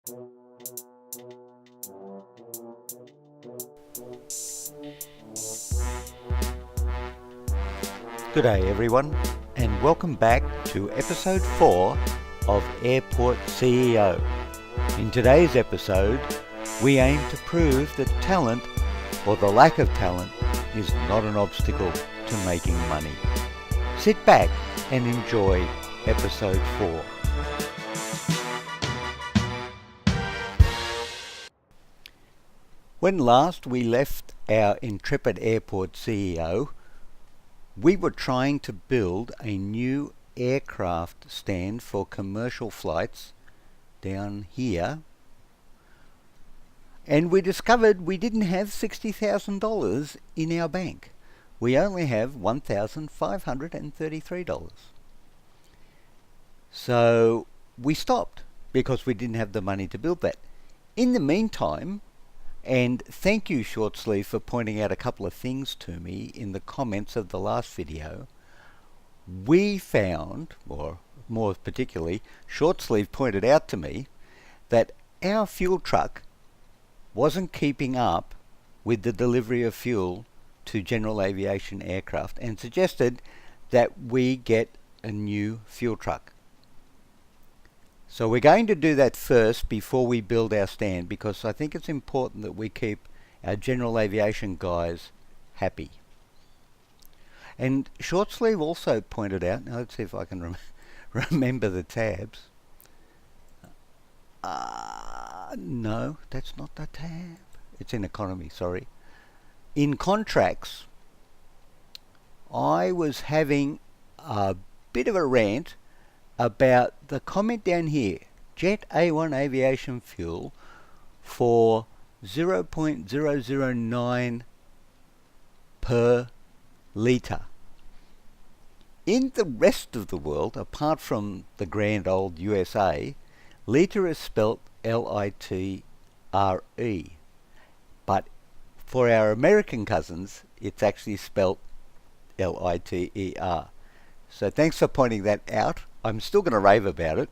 Good day everyone, and welcome back to episode 4 of Airport CEO. In today's episode, we aim to prove that talent, or the lack of talent, is not an obstacle to making money. Sit back and enjoy episode 4. When last we left our intrepid airport CEO, we were trying to build a new aircraft stand for commercial flights down here, and we discovered we didn't have $60,000 in our bank. We only have $1,533. So we stopped because we didn't have the money to build that. In the meantime, and thank you, Shortsleeve, for pointing out a couple of things to me in the comments of the last video. We found, or more particularly, Shortsleeve pointed out to me, that our fuel truck wasn't keeping up with the delivery of fuel to general aviation aircraft and suggested that we get a new fuel truck. So we're going to do that first before we build our stand, because I think it's important that we keep our general aviation guys happy. And Shortsleeve also pointed out, now let's see if I can remember the tabs. No, that's not the tab. It's in economy, sorry. In contracts, I was having a bit of a rant about the comment down here, Jet A1 aviation fuel for 0.009 per litre. In the rest of the world, apart from the grand old USA, litre is spelt L-I-T-R-E. But for our American cousins, it's actually spelt L-I-T-E-R. So thanks for pointing that out. I'm still going to rave about it,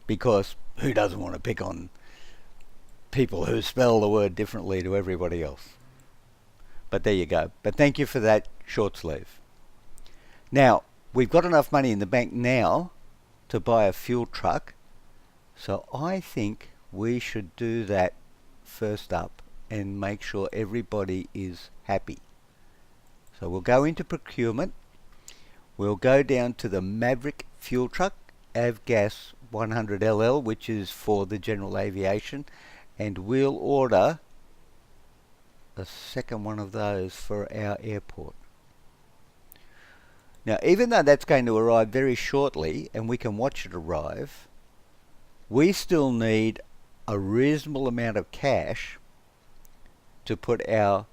because who doesn't want to pick on people who spell the word differently to everybody else? But there you go. But thank you for that, Shortsleeve. Now, we've got enough money in the bank now to buy a fuel truck, so I think we should do that first up and make sure everybody is happy. So we'll go into procurement. We'll go down to the Maverick fuel truck, Avgas 100LL, which is for the general aviation, and we'll order a second one of those for our airport. Now, even though that's going to arrive very shortly and we can watch it arrive, we still need a reasonable amount of cash to put our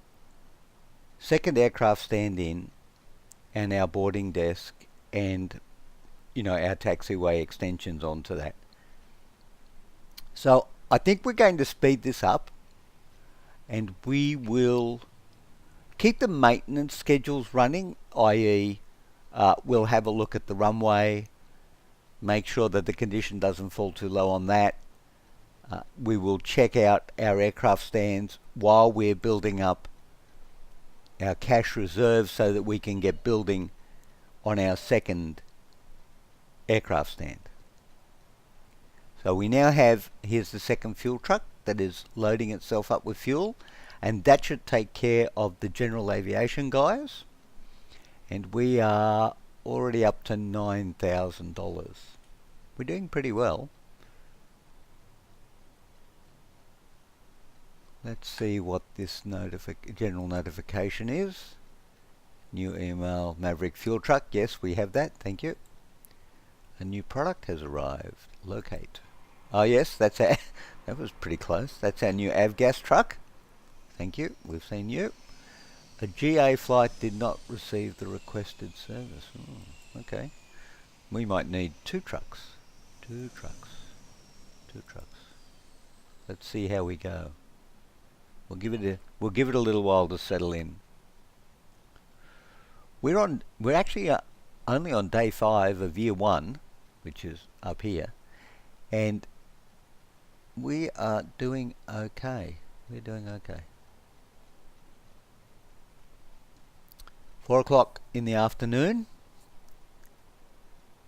second aircraft stand in, and our boarding desk, and our taxiway extensions onto that. So I think we're going to speed this up, and we will keep the maintenance schedules running, i.e. We'll have a look at the runway, make sure that the condition doesn't fall too low on that. We will check out our aircraft stands while we're building up our cash reserves so that we can get building on our second aircraft stand. So we now have, here's the second fuel truck that is loading itself up with fuel, and that should take care of the general aviation guys, and we are already up to $9,000. We're doing pretty well. Let's see what this general notification is. New email, Maverick fuel truck. Yes, we have that. Thank you. A new product has arrived. Locate. Oh yes, that's our that was pretty close. That's our new Avgas truck. Thank you. We've seen you. A GA flight did not receive the requested service. Okay. We might need two trucks. Two trucks. Let's see how we go. We'll give it a little while to settle in. We're actually only on day 5 of year 1, which is up here, and we are doing okay. We're doing okay. 4 o'clock in the afternoon.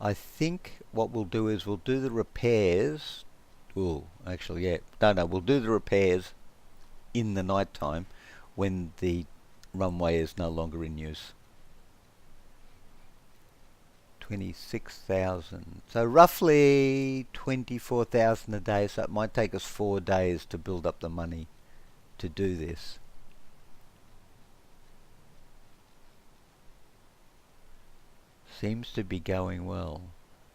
I think what we'll do is we'll do the repairs. Oh, actually, yeah. No, we'll do the repairs in the night time when the runway is no longer in use. 26,000. So roughly 24,000 a day. So it might take us 4 days to build up the money to do this. Seems to be going well.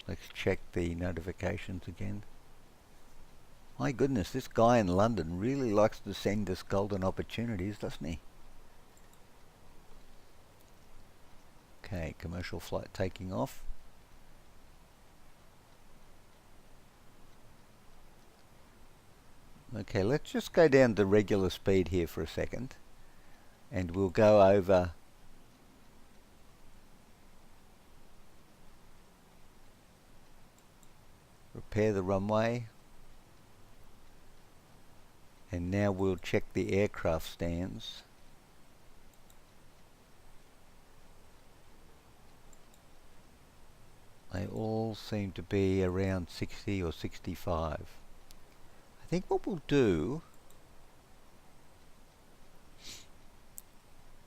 Let's check the notifications again. My goodness, this guy in London really likes to send us golden opportunities, doesn't he? Okay, commercial flight taking off. Okay, let's just go down to regular speed here for a second. And we'll go over repair the runway. And now we'll check the aircraft stands. They all seem to be around 60 or 65. I think what we'll do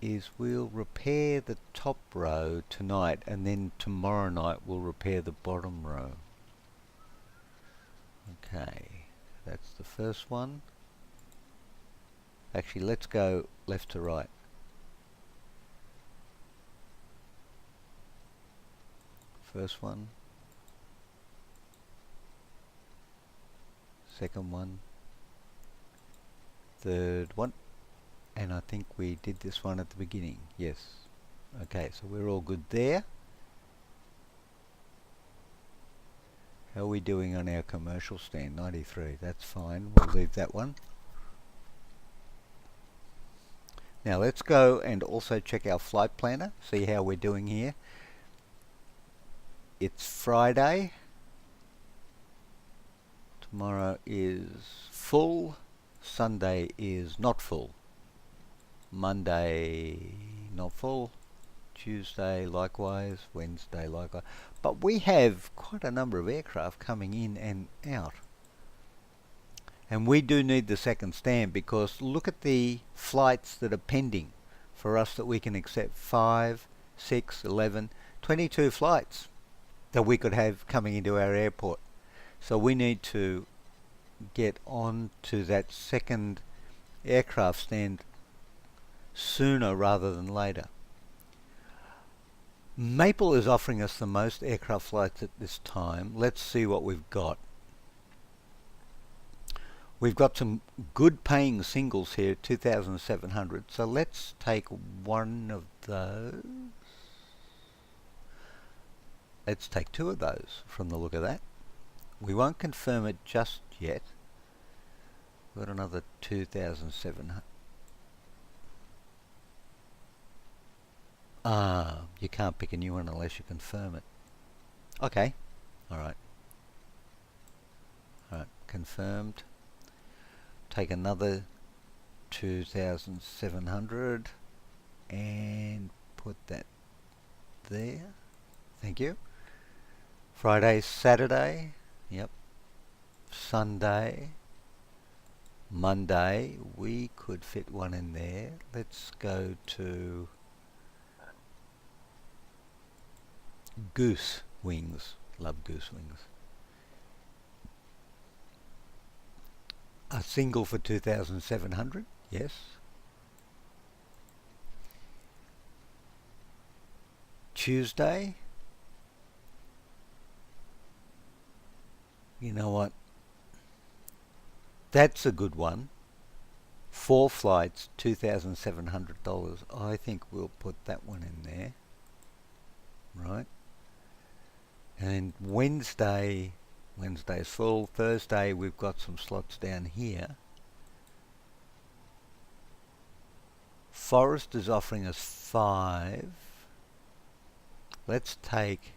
is we'll repair the top row tonight, and then tomorrow night we'll repair the bottom row. Okay, that's the first one. Actually, let's go left to right. First one. Second one. Third one. And I think we did this one at the beginning. Yes. Okay, so we're all good there. How are we doing on our commercial stand? 93. That's fine. We'll leave that one. Now let's go and also check our flight planner. See how we're doing here. It's Friday. Tomorrow is full. Sunday is not full. Monday not full. Tuesday likewise. Wednesday likewise. But we have quite a number of aircraft coming in and out. And we do need the second stand, because look at the flights that are pending for us that we can accept. 5, 6, 11, 22 flights that we could have coming into our airport. So we need to get on to that second aircraft stand sooner rather than later. Maple is offering us the most aircraft flights at this time. Let's see what we've got. We've got some good paying singles here, 2,700. So let's take one of those. Let's take two of those from the look of that. We won't confirm it just yet. We've got another 2,700. You can't pick a new one unless you confirm it. Okay. Alright. Alright, confirmed. Take another 2,700 and put that there. Thank you. Friday, Saturday. Yep. Sunday. Monday. We could fit one in there. Let's go to Goose Wings. Love Goose Wings. A single for 2,700. Yes. Tuesday. You know what? That's a good one. 4 flights, $2,700. I think we'll put that one in there. Right. And Wednesday's full. Thursday we've got some slots down here. Forest is offering us 5. Let's take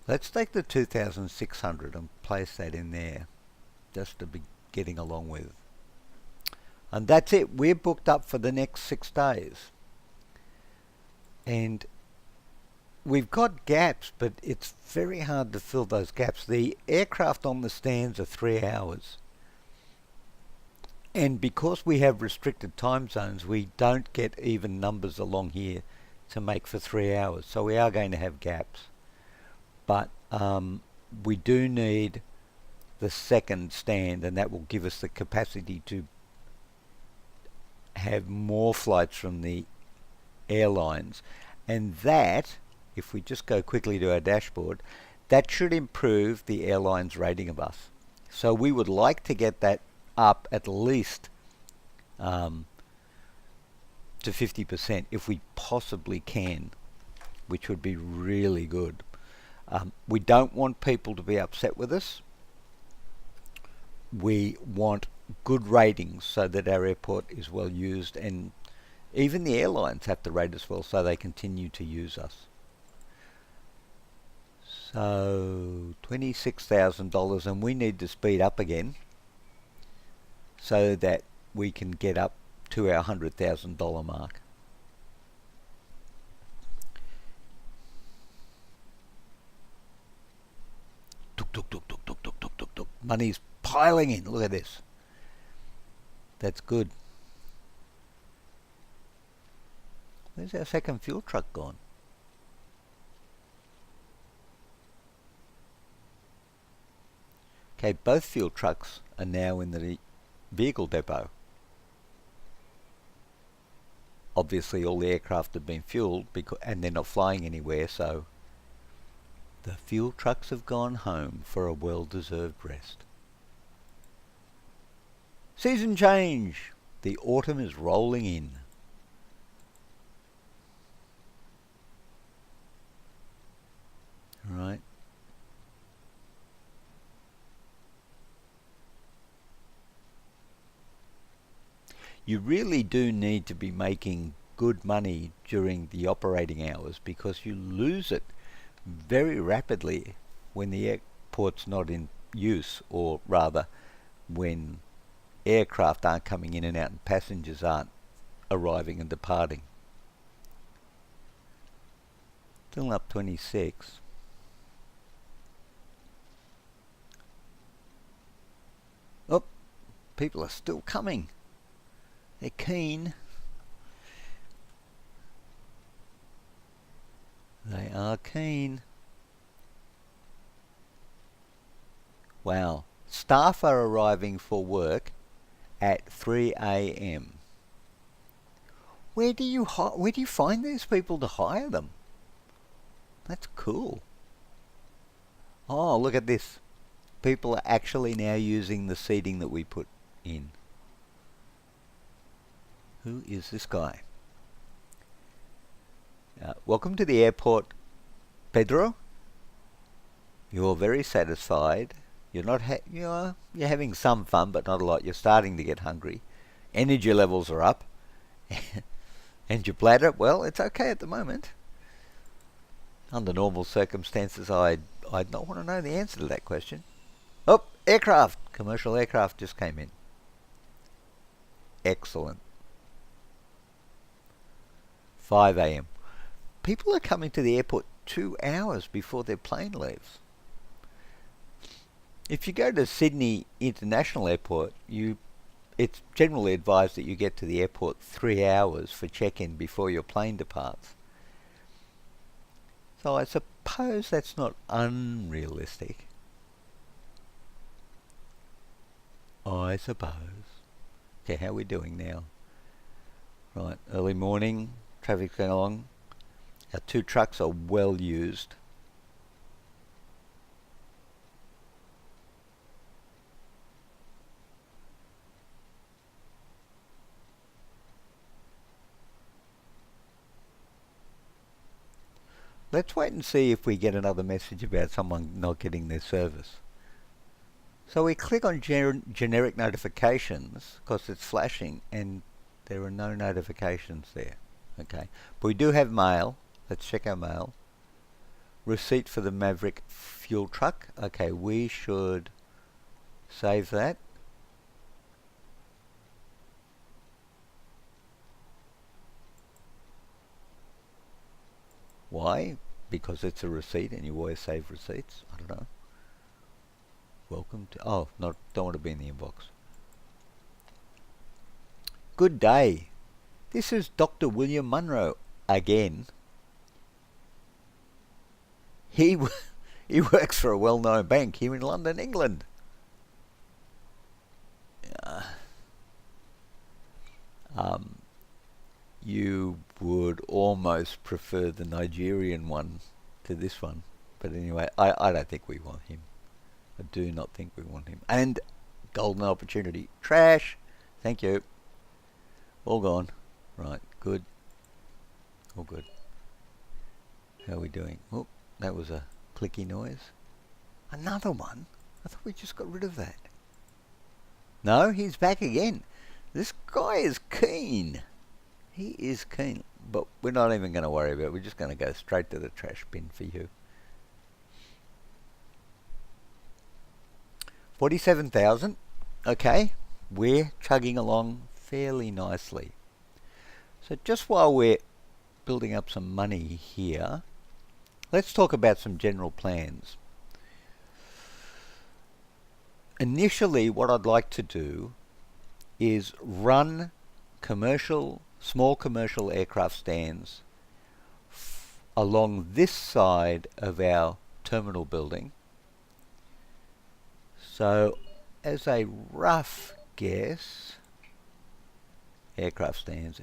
Let's take the 2,600 and place that in there, just to be getting along with. And that's it. We're booked up for the next 6 days. And we've got gaps, but it's very hard to fill those gaps. The aircraft on the stands are 3 hours. And because we have restricted time zones, we don't get even numbers along here to make for 3 hours. So we are going to have gaps. But we do need the second stand, and that will give us the capacity to have more flights from the airlines. And that, if we just go quickly to our dashboard, that should improve the airline's rating of us. So we would like to get that up at least to 50% if we possibly can, which would be really good. We don't want people to be upset with us. We want good ratings so that our airport is well used, and even the airlines have to rate us well so they continue to use us. So $26,000, and we need to speed up again so that we can get up to our $100,000 mark. Tuk, tuk, tuk, tuk, tuk, tuk, tuk, tuk, tuk. Money's piling in. Look at this. That's good. Where's our second fuel truck gone? Okay, both fuel trucks are now in the vehicle depot. Obviously all the aircraft have been fueled and they're not flying anywhere, so the fuel trucks have gone home for a well-deserved rest. Season change! The autumn is rolling in. Right. You really do need to be making good money during the operating hours, because you lose it very rapidly when the airport's not in use, or rather when aircraft aren't coming in and out and passengers aren't arriving and departing. Still up 26. Oh, people are still coming. They're keen. They are keen. Wow. Staff are arriving for work at 3 a.m. Where do you find these people to hire them? That's cool. Oh, look at this. People are actually now using the seating that we put in. Who is this guy? Welcome to the airport, Pedro. You're very satisfied. You're not you're having some fun, but not a lot. You're starting to get hungry. Energy levels are up. And your bladder, well, it's okay at the moment. Under normal circumstances, I'd not want to know the answer to that question. Oh, aircraft! Commercial aircraft just came in. Excellent. 5 a.m. People are coming to the airport 2 hours before their plane leaves. If you go to Sydney International Airport, it's generally advised that you get to the airport 3 hours for check-in before your plane departs. So I suppose that's not unrealistic. I suppose. Okay, how are we doing now? Right, early morning, traffic's going along. Our 2 trucks are well used. Let's wait and see if we get another message about someone not getting their service. So we click on generic notifications because it's flashing and there are no notifications there. Okay, but we do have mail. Let's check our mail. Receipt for the Maverick fuel truck. Okay, we should save that. Why? Because it's a receipt and you always save receipts. I don't know. Welcome to... Oh, don't want to be in the inbox. Good day. This is Dr. William Munro again. He works for a well-known bank here in London, England. You would almost prefer the Nigerian one to this one. But anyway, I don't think we want him. I do not think we want him. And golden opportunity. Trash. Thank you. All gone. Right, good. All good. How are we doing? Oh, that was a clicky noise. Another one? I thought we just got rid of that. No, he's back again. This guy is keen. He is keen. But we're not even going to worry about it. We're just going to go straight to the trash bin for you. 47,000. Okay. We're chugging along fairly nicely. So just while we're building up some money here, let's talk about some general plans. Initially, what I'd like to do is run small commercial aircraft stands along this side of our terminal building. So, as a rough guess, aircraft stands,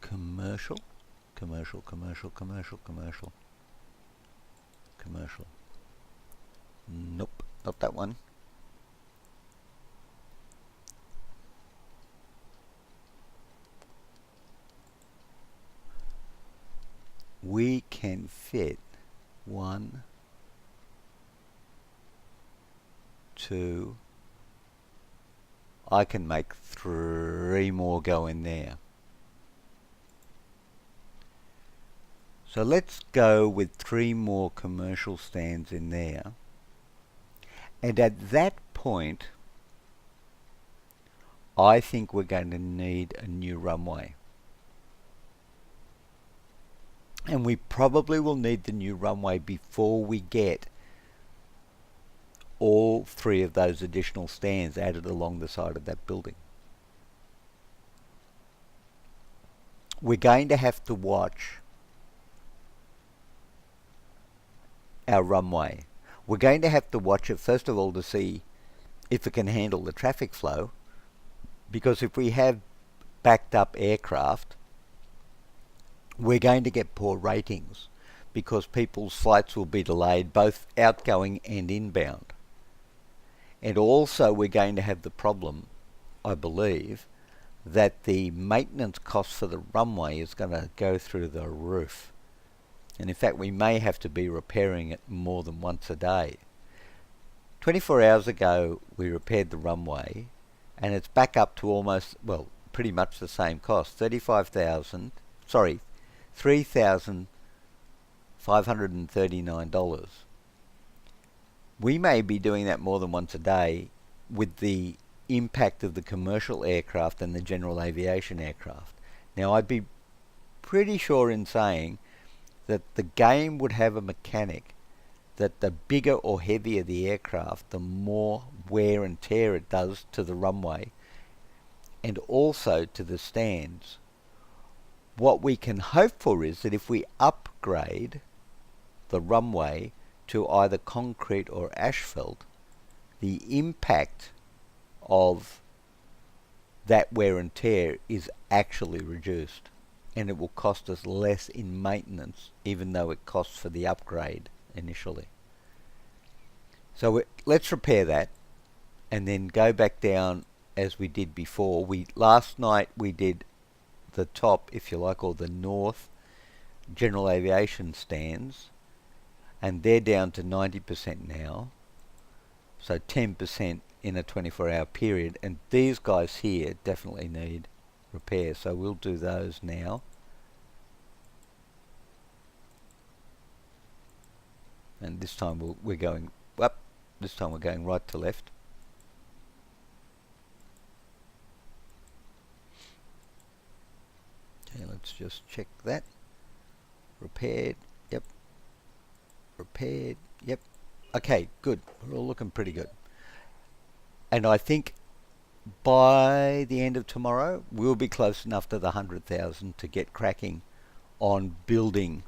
commercial. Nope, not that one. We can fit 1, 2. I can make 3 more go in there. So let's go with 3 more commercial stands in there. And at that point, I think we're going to need a new runway. And we probably will need the new runway before we get all 3 of those additional stands added along the side of that building. We're going to have to watch our runway. We're going to have to watch it first of all to see if it can handle the traffic flow, because if we have backed up aircraft, we're going to get poor ratings because people's flights will be delayed, both outgoing and inbound. And also we're going to have the problem, I believe, that the maintenance cost for the runway is going to go through the roof. And in fact, we may have to be repairing it more than once a day. 24 hours ago, we repaired the runway, and it's back up to almost, well, pretty much the same cost. $3,539. We may be doing that more than once a day with the impact of the commercial aircraft and the general aviation aircraft. Now, I'd be pretty sure in saying that the game would have a mechanic that the bigger or heavier the aircraft, the more wear and tear it does to the runway and also to the stands. What we can hope for is that if we upgrade the runway to either concrete or asphalt, the impact of that wear and tear is actually reduced, and it will cost us less in maintenance, even though it costs for the upgrade initially. So let's repair that and then go back down as we did before. Last night we did the top, if you like, or the north general aviation stands, and they're down to 90% now, so 10% in a 24-hour period, and these guys here definitely need repair, so we'll do those now. and this time we're going up. This time we're going right to left. Okay, let's just check that. Repaired, yep. Repaired, yep. Okay, good. We're all looking pretty good. And I think by the end of tomorrow, we'll be close enough to the 100,000 to get cracking on building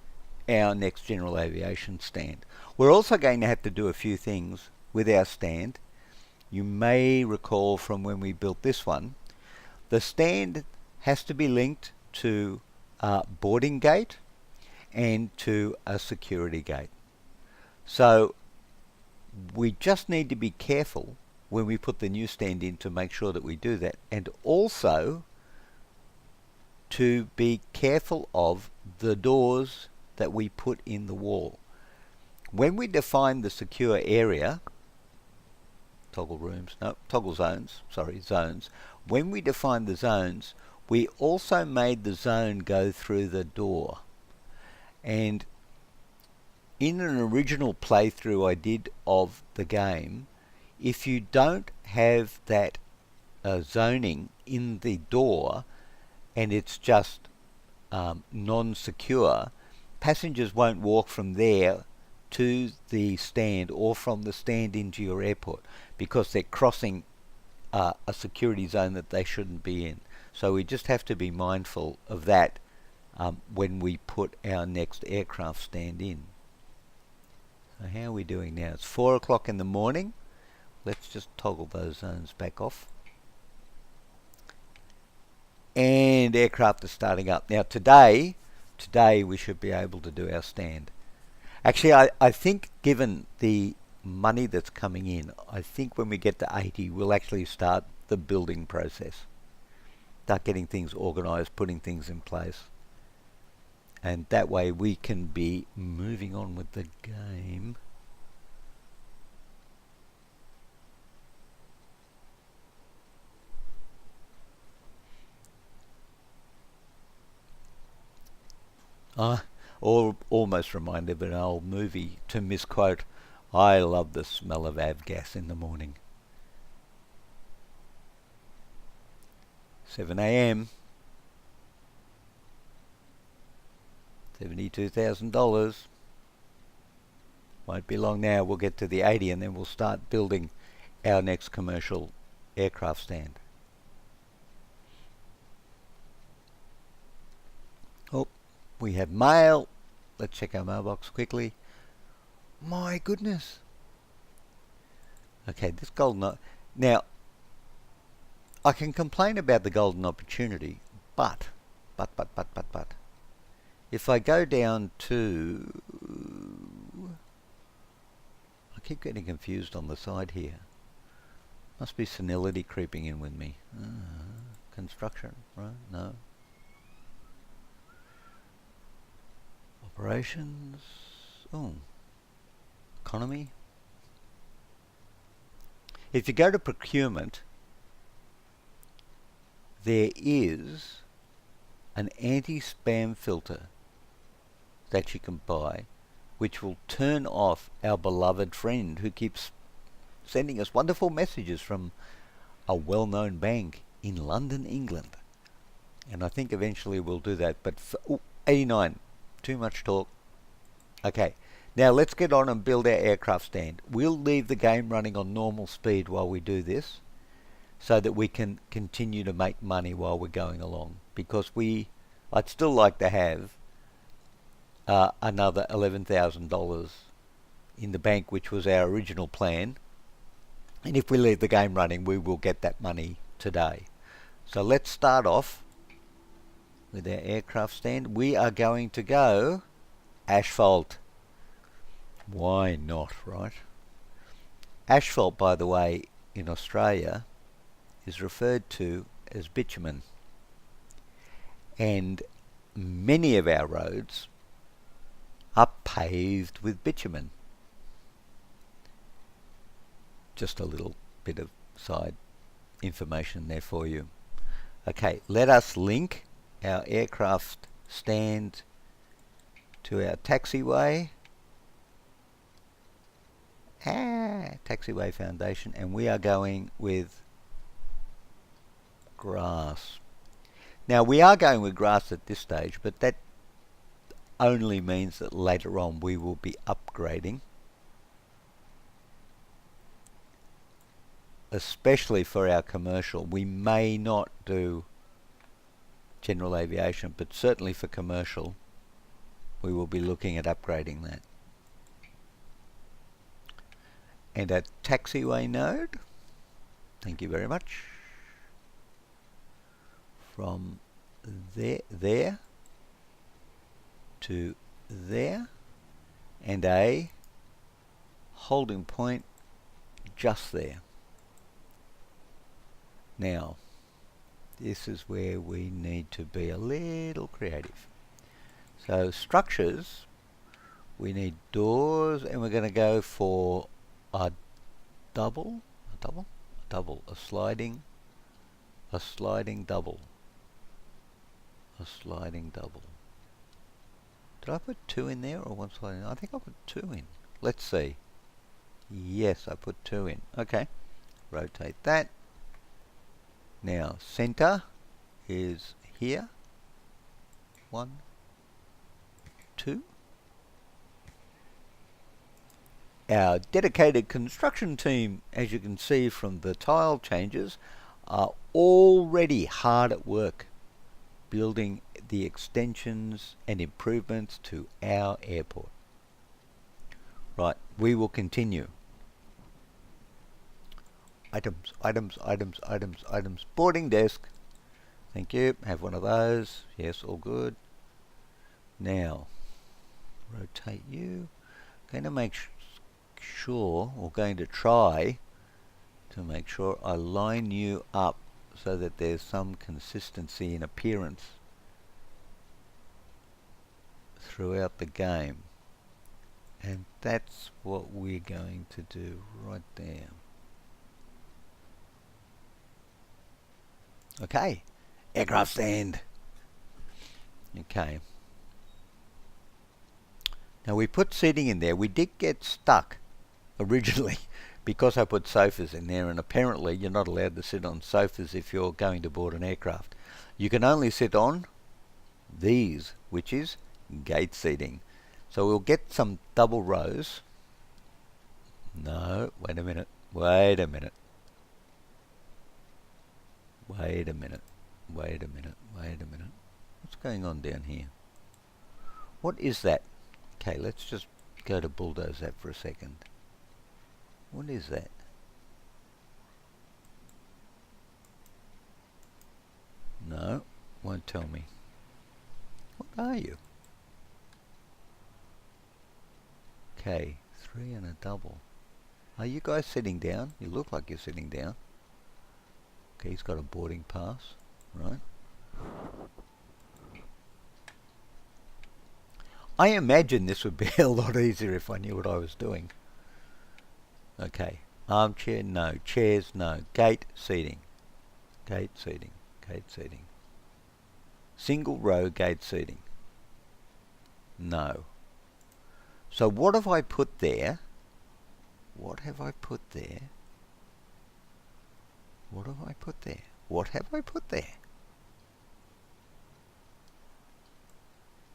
our next general aviation stand. We're also going to have to do a few things with our stand. You may recall from when we built this one, the stand has to be linked to a boarding gate and to a security gate. So we just need to be careful when we put the new stand in to make sure that we do that, and also to be careful of the doors that we put in the wall. When we define the secure area, toggle zones, when we define the zones, we also made the zone go through the door. And in an original playthrough I did of the game, if you don't have that zoning in the door and it's just non-secure, passengers won't walk from there to the stand or from the stand into your airport because they're crossing a security zone that they shouldn't be in. So we just have to be mindful of that when we put our next aircraft stand in. So how are we doing now? It's 4 o'clock in the morning. Let's just toggle those zones back off. And aircraft are starting up. Now today we should be able to do our stand. Actually, I think given the money that's coming in, I think when we get to 80, we'll actually start the building process. Start getting things organized, putting things in place. And that way we can be moving on with the game. Or almost reminded of an old movie to misquote, I love the smell of avgas in the morning. 7 a.m. $72,000. Won't be long now, we'll get to the 80 and then we'll start building our next commercial aircraft stand. Oh, we have mail. Let's check our mailbox quickly. My goodness. Okay, this golden... Now, I can complain about the golden opportunity, but, if I go down to... I keep getting confused on the side here. Must be senility creeping in with me. Construction, right? No. Operations. Oh. Economy. If you go to procurement, there is an anti-spam filter that you can buy, which will turn off our beloved friend who keeps sending us wonderful messages from a well-known bank in London, England. And I think eventually we'll do that. But 89, too much talk. Okay, now let's get on and build our aircraft stand. We'll leave the game running on normal speed while we do this, so that we can continue to make money while we're going along. Because I'd still like to have another $11,000 in the bank, which was our original plan. And if we leave the game running, we will get that money today. So let's start off with our aircraft stand. We are going to go asphalt. Why not, right? Asphalt, by the way, in Australia is referred to as bitumen. And many of our roads are paved with bitumen. Just a little bit of side information there for you. Okay, let us link our aircraft stand to our taxiway. taxiway foundation, and we are going with grass. Now we are going with grass at this stage, but that only means that later on we will be upgrading, especially for our commercial. We may not do general aviation, but certainly for commercial we will be looking at upgrading that. And a taxiway node, thank you very much, from there to there, and a holding point just there. Now this is where we need to be a little creative. So structures, we need doors, and we're going to go for a sliding double. Did I put 2 in there or 1 sliding? I think I put 2 in. Let's see. Yes, I put 2 in. Okay. Rotate that. Now, center is here. 1, 2. Our dedicated construction team, as you can see from the tile changes, are already hard at work building the extensions and improvements to our airport. Right, we will continue. Items. Boarding desk. Thank you. Have one of those. Yes, all good. Now, rotate you. Going to make sure, or going to try to make sure I line you up so that there's some consistency in appearance throughout the game. And that's what we're going to do right there. Okay, aircraft stand. Okay. Now we put seating in there. We did get stuck originally because I put sofas in there, and apparently you're not allowed to sit on sofas if you're going to board an aircraft. You can only sit on these, which is gate seating. So we'll get some double rows. No, wait a minute. What's going on down here? What is that? Okay, let's just go to bulldoze that for a second. What is that? No, won't tell me. What are you? Okay, 3 and a double. Are you guys sitting down? You look like you're sitting down. Okay, he's got a boarding pass, right? I imagine this would be a lot easier if I knew what I was doing. Okay, armchair, no. Chairs, no. Gate seating. Single row gate seating. No. So what have I put there?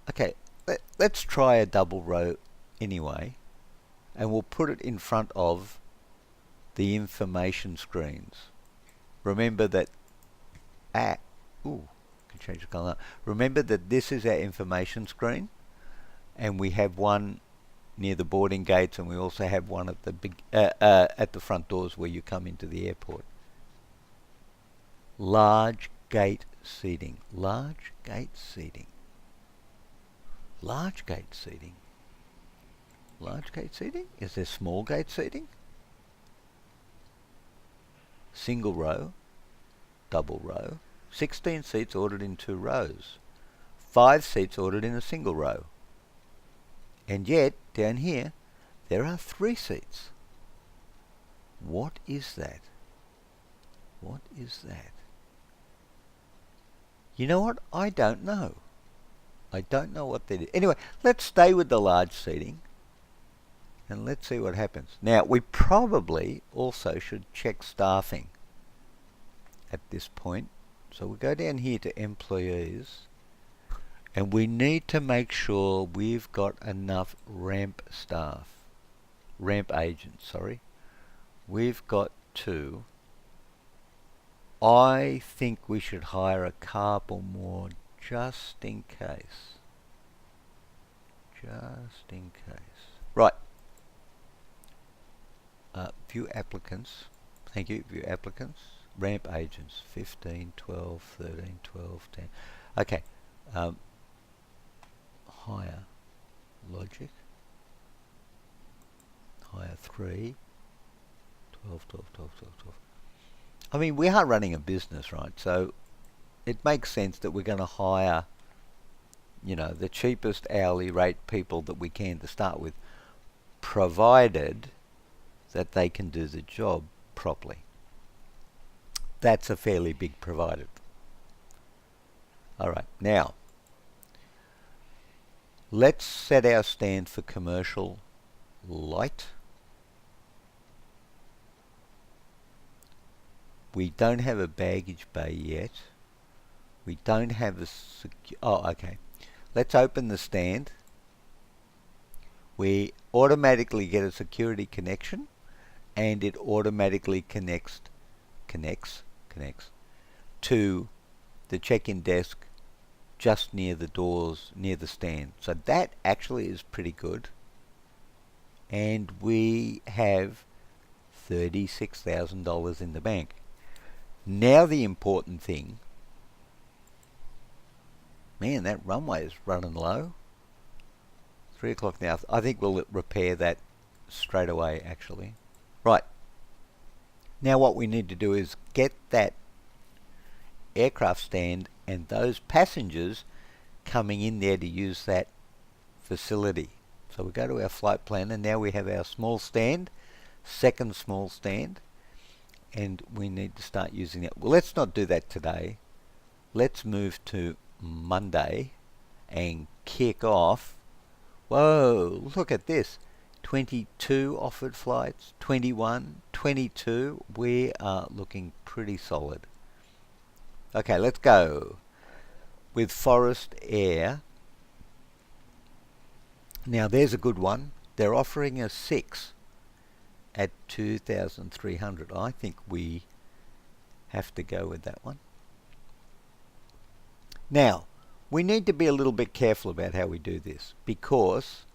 Okay, let's try a double row anyway, and we'll put it in front of the information screens. Remember that can change the color. Remember that this is our information screen, and we have one near the boarding gates, and we also have one at the at the front doors where you come into the airport. Large gate seating. Is there small gate seating? Single row, double row. 16 seats ordered in 2 rows. 5 seats ordered in a single row. And yet, down here, there are 3 seats. What is that? You know what? I don't know. I don't know what that is. Anyway, let's stay with the large seating. And let's see what happens. Now, we probably also should check staffing at this point. So we go down here to employees, and we need to make sure we've got enough ramp agents, sorry. We've got two. I think we should hire a couple more just in case. Just in case. Right. View applicants. Thank you. View applicants. Ramp agents. 15, 12, 13, 12, 10. Okay. Hire. Logic. Hire 3. 12, 12, 12, 12, 12. I mean, we are running a business, right? So it makes sense that we're going to hire, you know, the cheapest hourly rate people that we can to start with, provided that they can do the job properly. That's a fairly big provided. All right, now let's set our stand for commercial light. We don't have a baggage bay yet. We don't have a oh, okay. Let's open the stand. We automatically get a security connection, and it automatically connects to the check-in desk just near the doors, near the stand. So that actually is pretty good. And we have $36,000 in the bank. Now the important thing, man, that runway is running low. 3 o'clock now. I think we'll repair that straight away, actually. Right. Now what we need to do is get that aircraft stand and those passengers coming in there to use that facility. So we go to our flight plan, and now we have our small stand, second small stand, and we need to start using it. Well, let's not do that today. Let's move to Monday and kick off. Whoa, look at this. 22 offered flights, 21, 22. We are looking pretty solid. Okay, let's go with Forest Air. Now there's a good one. They're offering us 6 at 2,300. I think we have to go with that one. Now, we need to be a little bit careful about how we do this, because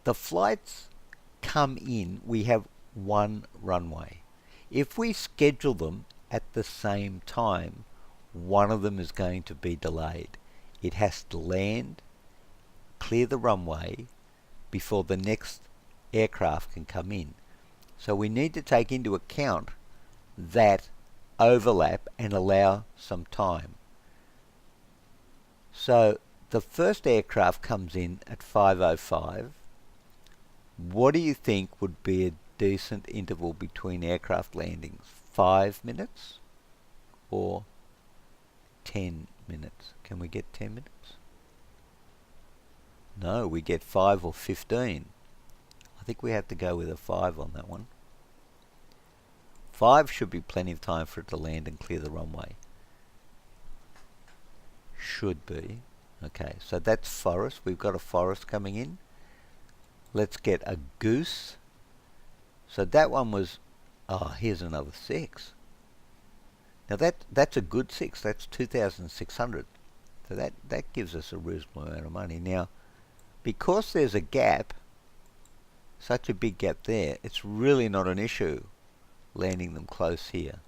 the flights come in, we have one runway. If we schedule them at the same time, one of them is going to be delayed. It has to land, clear the runway before the next aircraft can come in. So we need to take into account that overlap and allow some time. So the first aircraft comes in at 5:05. What do you think would be a decent interval between aircraft landings? 5 minutes or 10 minutes? Can we get 10 minutes? No, we get 5 or 15. I think we have to go with a 5 on that one. 5 should be plenty of time for it to land and clear the runway. Should be. Okay, so that's Forest. We've got a Forest coming in. Let's get a Goose. So that one was, oh, here's another 6. Now that's a good 6. That's 2,600. So that gives us a reasonable amount of money. Now, because there's a gap, such a big gap there, it's really not an issue landing them close here.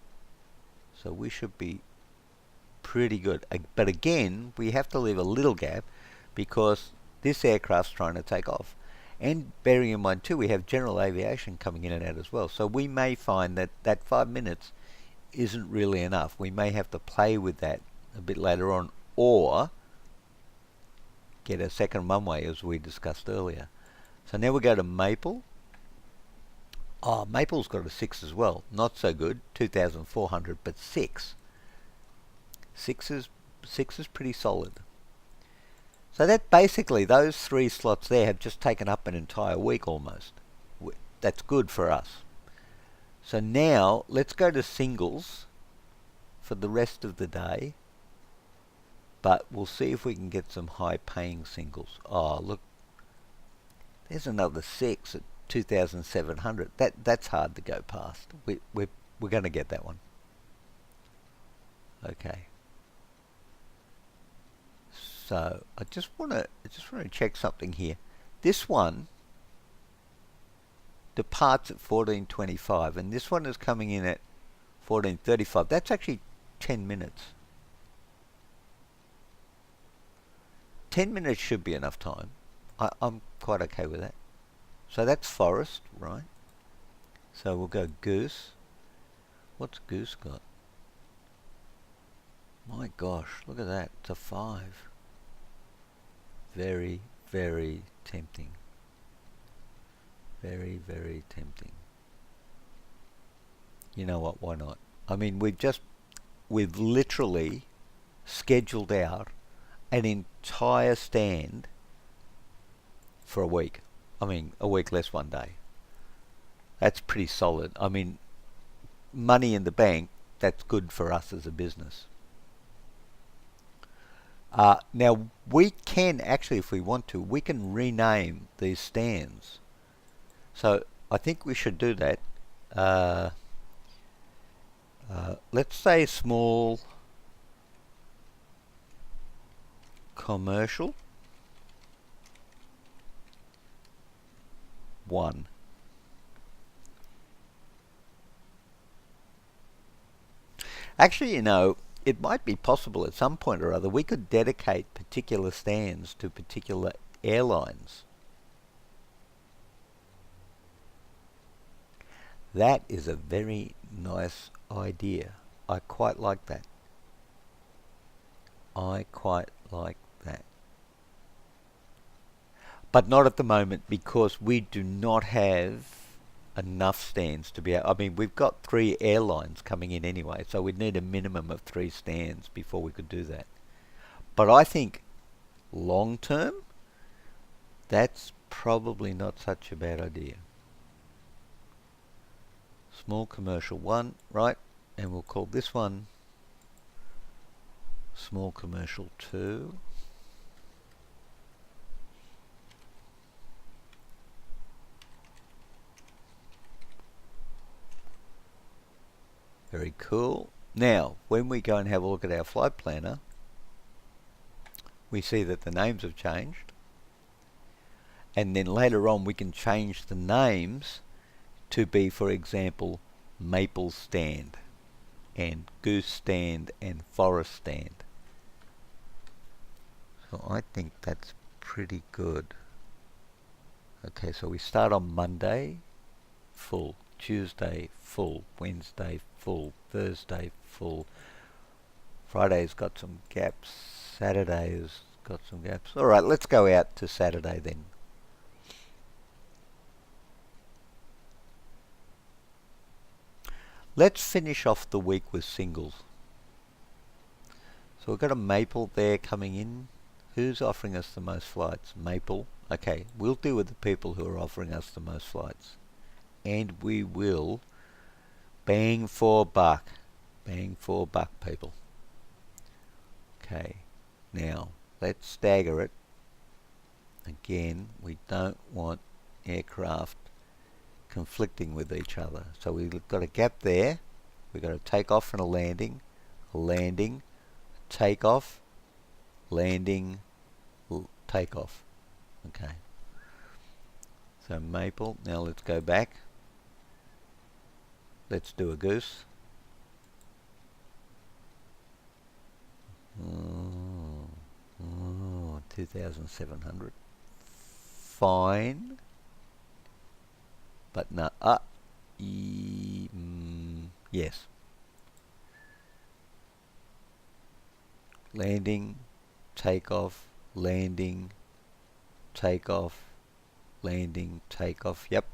So we should be pretty good. But again, we have to leave a little gap because this aircraft's trying to take off. And bearing in mind too, we have general aviation coming in and out as well. So we may find that that 5 minutes isn't really enough. We may have to play with that a bit later on, or get a second runway as we discussed earlier. So now we go to Maple. Oh, Maple's got a 6 as well. Not so good, 2,400, but 6. 6 is pretty solid. So that basically, those 3 slots there have just taken up an entire week almost. That's good for us. So now let's go to singles for the rest of the day, but we'll see if we can get some high paying singles. Oh, look, there's another 6 at 2,700. That's hard to go past. We're going to get that one. Okay. So I just want to check something here. This one departs at 14.25, and this one is coming in at 14.35. That's actually 10 minutes. 10 minutes should be enough time. I'm quite okay with that. So that's Forest, right? So we'll go Goose. What's Goose got? My gosh, look at that. It's a 5. Very, very tempting. Very, very tempting. You know what, why not? I mean, we've literally scheduled out an entire stand for a week. I mean, a week less one day. That's pretty solid. I mean, money in the bank, that's good for us as a business. Now, we can actually, if we want to, we can rename these stands. So I think we should do that. Let's say small commercial 1. Actually, you know, it might be possible at some point or other we could dedicate particular stands to particular airlines. That is a very nice idea. I quite like that. I quite like that. But not at the moment, because we do not have enough stands to be able. I mean, we've got 3 airlines coming in anyway, so we'd need a minimum of 3 stands before we could do that. But I think long term, that's probably not such a bad idea. Small commercial 1, right? And we'll call this one small commercial 2. Very cool. Now, when we go and have a look at our flight planner, we see that the names have changed. And then later on we can change the names to be, for example, Maple Stand and Goose Stand and Forest Stand. So I think that's pretty good. Okay, so we start on Monday, full. Tuesday, full. Wednesday, full. Thursday, full. Friday's got some gaps. Saturday's got some gaps. All right, let's go out to Saturday then. Let's finish off the week with singles. So we've got a Maple there coming in. Who's offering us the most flights? Maple. Okay, we'll deal with the people who are offering us the most flights. And we will bang for buck. Bang for buck, people. Okay, now let's stagger it. Again, we don't want aircraft conflicting with each other. So we've got a gap there. We've got a takeoff and a landing, takeoff, landing, takeoff. Okay. So Maple. Now let's go back. Let's do a Goose. 2,700. Fine. But no. Yes. Landing, takeoff, landing, takeoff, landing, takeoff. Yep.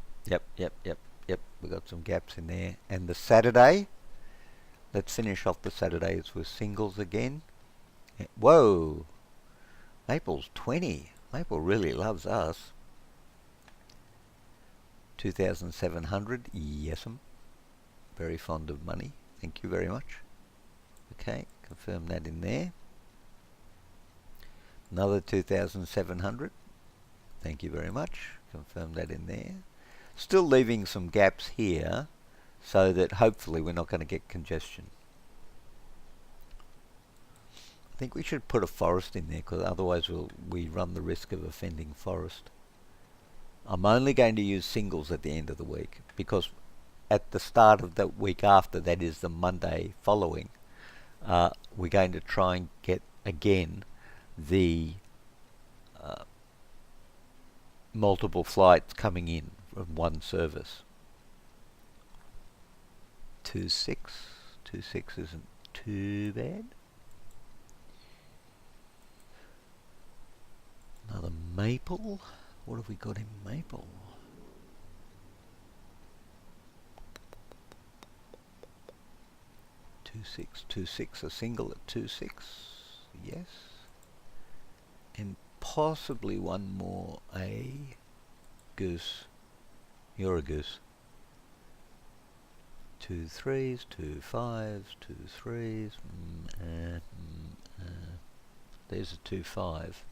We've got some gaps in there. And the Saturday, let's finish off the Saturdays with singles again. Whoa. Maple's 20. Maple really loves us. 2,700. Yes'm. Very fond of money. Thank you very much. Okay, confirm that in there. Another 2,700. Thank you very much. Confirm that in there. Still leaving some gaps here so that hopefully we're not going to get congestion. I think we should put a forest in there because otherwise we run the risk of offending forest. I'm only going to use singles at the end of the week because at the start of the week after, that is the Monday following, we're going to try and get again the multiple flights coming in from one service. 2.6. 2.6 isn't too bad. Another Maple. What have we got in Maple? Two six, a single at 2.6. Yes. And possibly one more, a goose. You're a goose. 2 3s, 2 5s, 2 3s. There's a 2 5.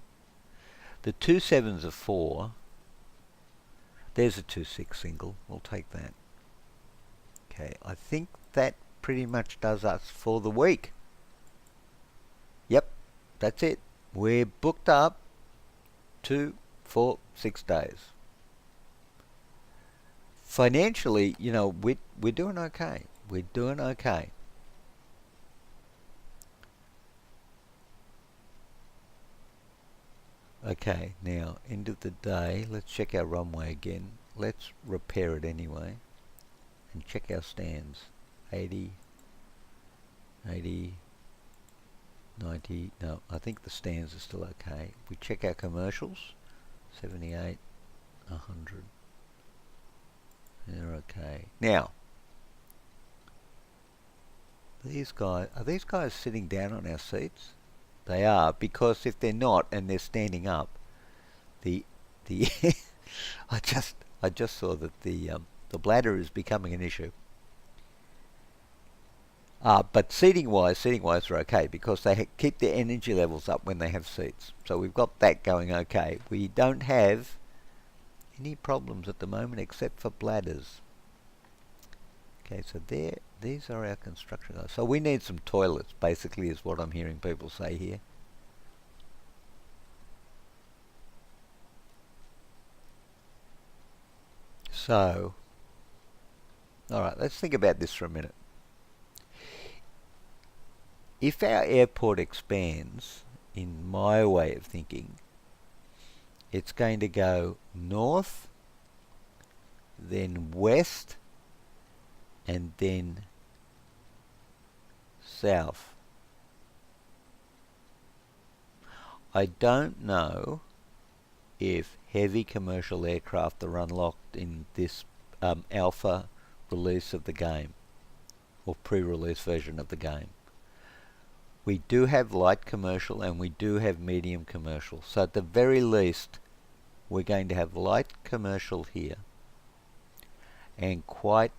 The 2 7s are 4. There's a 2 6 single. We'll take that. Okay, I think that pretty much does us for the week. Yep, that's it. We're booked up 2, 4, 6 days. Financially, you know, we're doing okay. We're doing okay. Okay, now, end of the day, let's check our runway again. Let's repair it anyway. And check our stands. 80, 80, 90, no, I think the stands are still okay. We check our commercials. 78, 100. They're okay. Now, are these guys sitting down on our seats? They are, because if they're not and they're standing up, the I just saw that the bladder is becoming an issue. But seating wise are okay because they keep their energy levels up when they have seats. So we've got that going okay. We don't have any problems at the moment except for bladders. Okay, so these are our construction guys. So we need some toilets, basically, is what I'm hearing people say here. So, alright, let's think about this for a minute. If our airport expands, in my way of thinking, it's going to go north, then west, and then south. I don't know if heavy commercial aircraft are unlocked in this alpha release of the game, or pre-release version of the game. We do have light commercial and we do have medium commercial. So at the very least, we're going to have light commercial here and quite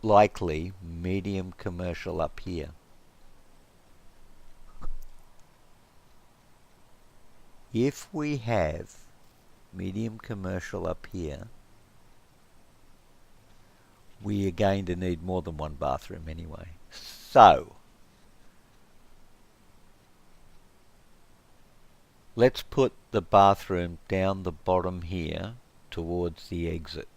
likely medium commercial up here. If we have medium commercial up here, we are going to need more than one bathroom anyway. So, let's put the bathroom down the bottom here towards the exit.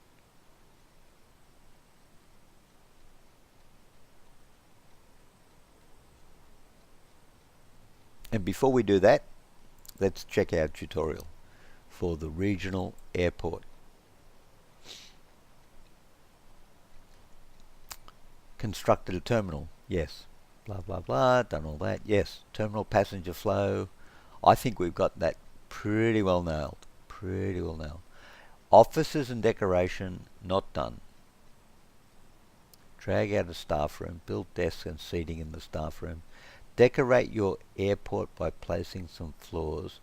And before we do that, let's check our tutorial for the regional airport. Constructed a terminal, yes. Blah, blah, blah, done all that, yes. Terminal passenger flow. I think we've got that pretty well nailed. Pretty well nailed. Offices and decoration, not done. Drag out a staff room, build desks and seating in the staff room. Decorate your airport by placing some floors.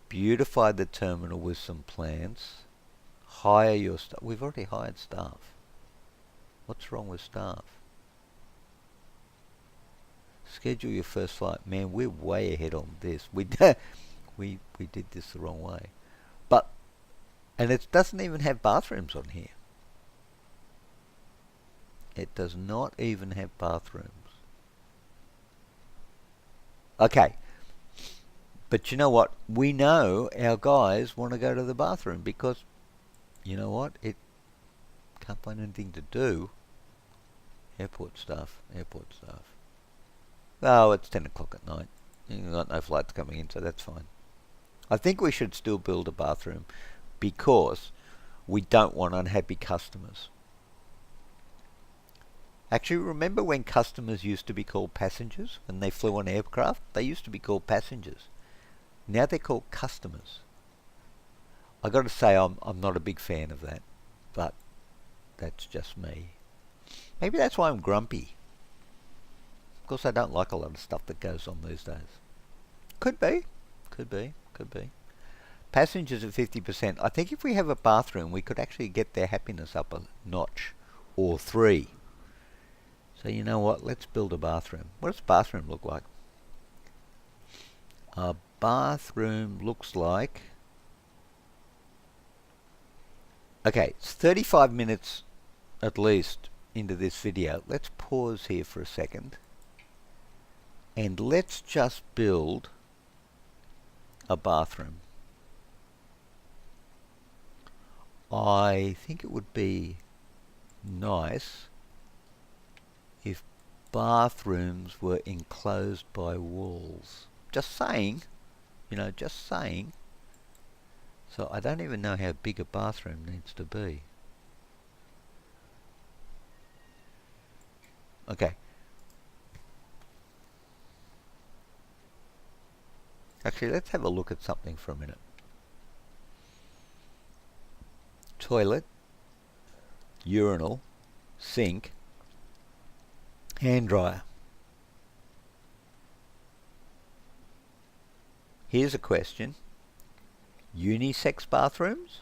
beautify the terminal with some plants, hire your staff. We've already hired staff. What's wrong with staff? Schedule your first flight. Man, we're way ahead on this. We did this the wrong way. And it doesn't even have bathrooms on here. It does not even have bathrooms. Okay. But you know what? We know our guys want to go to the bathroom because, you know what? It can't find anything to do. Airport staff. Oh, it's 10 o'clock at night. You've got no flights coming in, so that's fine. I think we should still build a bathroom because we don't want unhappy customers. Actually, remember when customers used to be called passengers? When they flew on aircraft, they used to be called passengers. Now they're called customers. I got to say, I'm not a big fan of that, but that's just me. Maybe that's why I'm grumpy. Of course, I don't like a lot of stuff that goes on these days. Could be. Passengers at 50%. I think if we have a bathroom, we could actually get their happiness up a notch or 3. So you know what? Let's build a bathroom. What does a bathroom look like? A bathroom looks like... Okay, it's 35 minutes at least into this video. Let's pause here for a second. And let's just build a bathroom. I think it would be nice if bathrooms were enclosed by walls. Just saying, just saying. So I don't even know how big a bathroom needs to be. Okay. Actually, let's have a look at something for a minute. Toilet, urinal, sink, hand dryer. Here's a question. Unisex bathrooms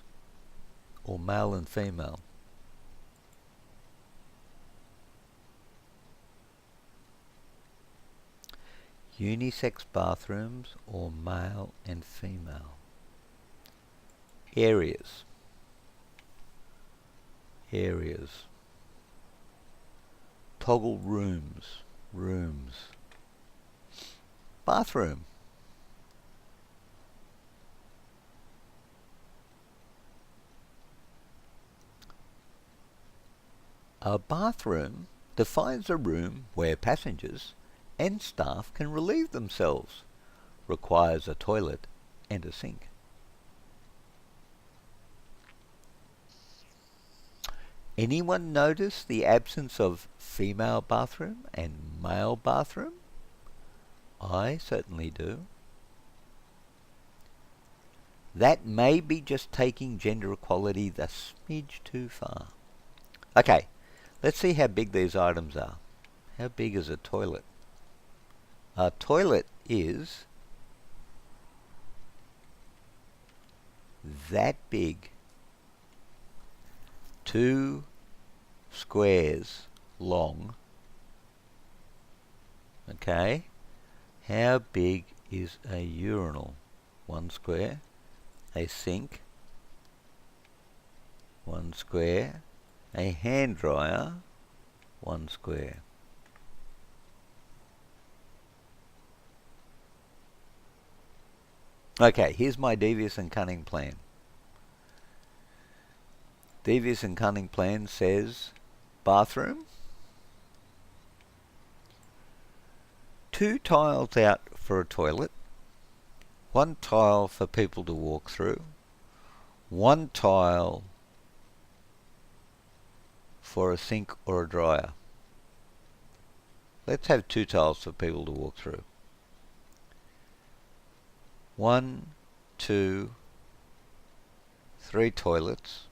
or male and female? Unisex bathrooms or male and female? Areas. Toggle rooms. Bathroom. A bathroom defines a room where passengers and staff can relieve themselves. Requires a toilet and a sink. Anyone notice the absence of female bathroom and male bathroom? I certainly do. That may be just taking gender equality the smidge too far. Okay, let's see how big these items are. How big is a toilet? A toilet is that big. 2 squares long. Okay. How big is a urinal? 1 square. A sink. 1 square. A hand dryer. 1 square. Okay, here's my devious and cunning plan. Devious and cunning plan says bathroom, 2 tiles out for a toilet, 1 tile for people to walk through, 1 tile for a sink or a dryer. Let's have 2 tiles for people to walk through. 1, 2, 3 toilets.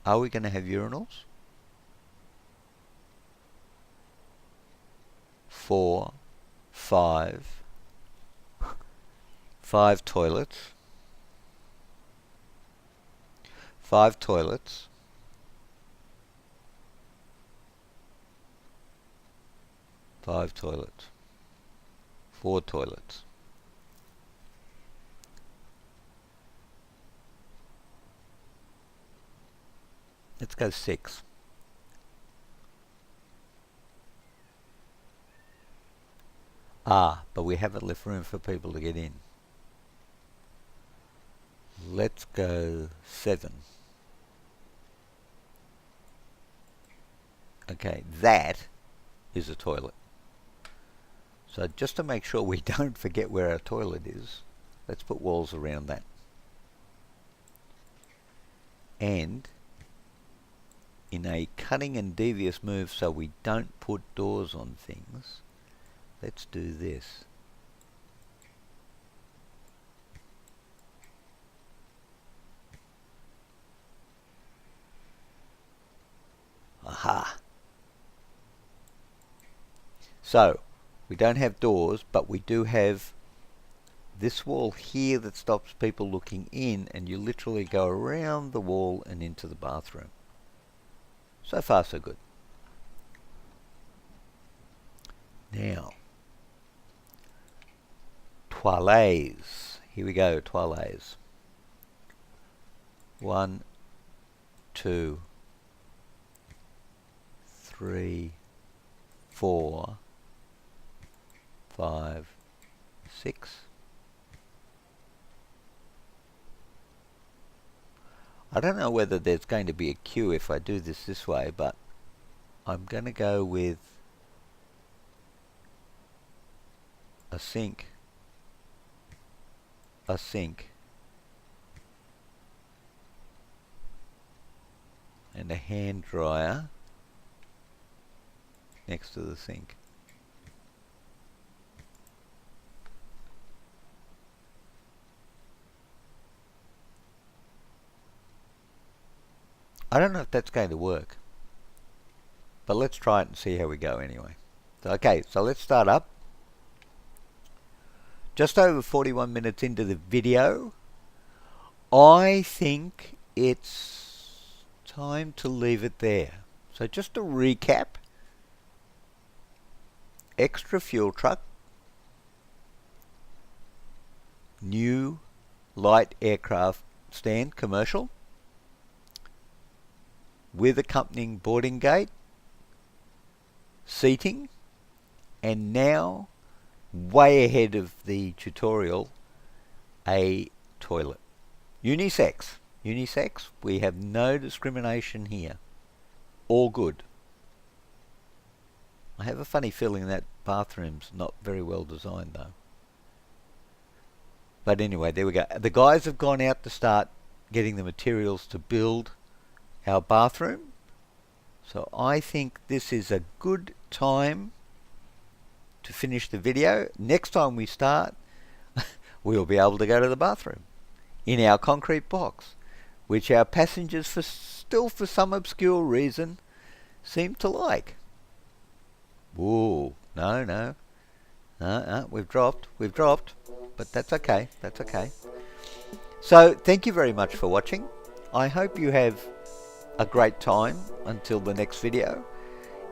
Are we going to have urinals? 4, 5. 5 toilets. 5 toilets. Five toilets. 4 toilets. Let's go 6. But we haven't left room for people to get in. Let's go 7. Okay, that is a toilet. So just to make sure we don't forget where our toilet is, let's put walls around that. And in a cunning and devious move so we don't put doors on things, let's do this. Aha! So, we don't have doors, but we do have this wall here that stops people looking in, and you literally go around the wall and into the bathroom. So far, so good. Now, toilets. Here we go, toilets. 1, 2, 3, 4, 5, 6. I don't know whether there's going to be a queue if I do this way, but I'm going to go with a sink, and a hand dryer next to the sink. I don't know if that's going to work, but let's try it and see how we go anyway. So, okay, so let's start up. Just over 41 minutes into the video. I think it's time to leave it there. So just to recap, extra fuel truck, new light aircraft stand, commercial, with accompanying boarding gate, seating, and now, way ahead of the tutorial, a toilet. Unisex. Unisex, we have no discrimination here. All good. I have a funny feeling that bathroom's not very well designed though. But anyway, there we go. The guys have gone out to start getting the materials to build our bathroom. So I think this is a good time to finish the video. Next time we start, we'll be able to go to the bathroom in our concrete box, which our passengers, still for some obscure reason, seem to like. Whoa, no, we've dropped, but that's okay, So thank you very much for watching. I hope you have a great time until the next video.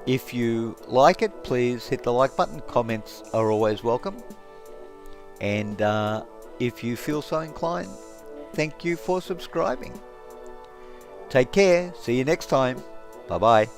If you like it, please hit the like button. Comments are always welcome. And if you feel so inclined, thank you for subscribing. Take care. See you next time. Bye-bye.